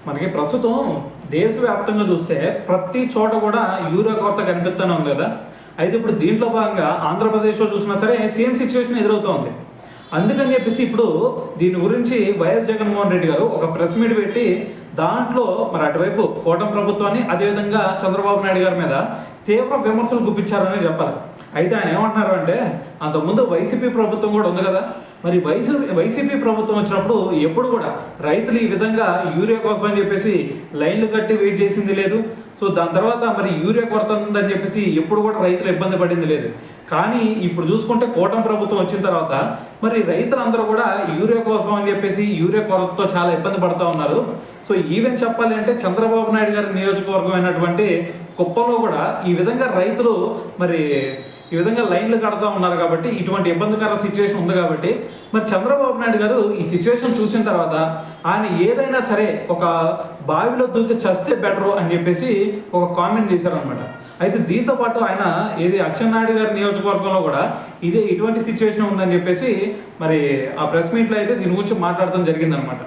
మనకి ప్రస్తుతం దేశవ్యాప్తంగా చూస్తే ప్రతి చోట కూడా యూరియా కొరత కనిపిస్తూనే ఉంది కదా. అయితే ఇప్పుడు దీంట్లో భాగంగా ఆంధ్రప్రదేశ్లో చూసినా సరే సేమ్ సిచ్యువేషన్ ఎదురవుతోంది. అందుకని చెప్పేసి ఇప్పుడు దీని గురించి వైఎస్ జగన్మోహన్ రెడ్డి గారు ఒక ప్రెస్ మీట్ పెట్టి దాంట్లో మరి అటువైపు కూటమి ప్రభుత్వాన్ని అదేవిధంగా చంద్రబాబు నాయుడు గారి మీద తీవ్ర విమర్శలు గుప్పించారని చెప్పాలి. అయితే ఆయన ఏమంటున్నారు అంటే, అంతకుముందు వైసీపీ ప్రభుత్వం కూడా ఉంది కదా, మరి వైసీపీ ప్రభుత్వం వచ్చినప్పుడు ఎప్పుడు కూడా రైతులు ఈ విధంగా యూరియా కోసం అని చెప్పేసి లైన్లు కట్టి వెయిట్ చేసింది లేదు. సో దాని తర్వాత మరి యూరియా కొరత ఉందని చెప్పేసి ఎప్పుడు కూడా రైతులు ఇబ్బంది పడింది లేదు. కానీ ఇప్పుడు చూసుకుంటే కూటమి ప్రభుత్వం వచ్చిన తర్వాత మరి రైతులందరూ కూడా యూరియా కోసం అని చెప్పేసి యూరియా కొరతతో చాలా ఇబ్బంది పడుతూ ఉన్నారు. సో ఈవెన్ చెప్పాలి అంటే చంద్రబాబు నాయుడు గారి నియోజకవర్గం అయినటువంటి కుప్పంలో కూడా ఈ విధంగా రైతులు మరి ఈ విధంగా లైన్లు కడతా ఉన్నారు కాబట్టి ఇటువంటి ఇబ్బందికర సిచ్యువేషన్ ఉంది కాబట్టి మరి చంద్రబాబు నాయుడు గారు ఈ సిచ్యువేషన్ చూసిన తర్వాత ఆయన ఏదైనా సరే ఒక బావిలో దూకి చస్తే బెటరు అని చెప్పేసి ఒక కామెంట్ చేశారనమాట. అయితే దీంతో పాటు ఆయన అచ్చెన్నాయుడు గారి నియోజకవర్గంలో కూడా ఇటువంటి సిచ్యువేషన్ ఉందని చెప్పేసి మరి ఆ ప్రెస్ మీట్లో అయితే దీని గురించి మాట్లాడటం జరిగిందనమాట.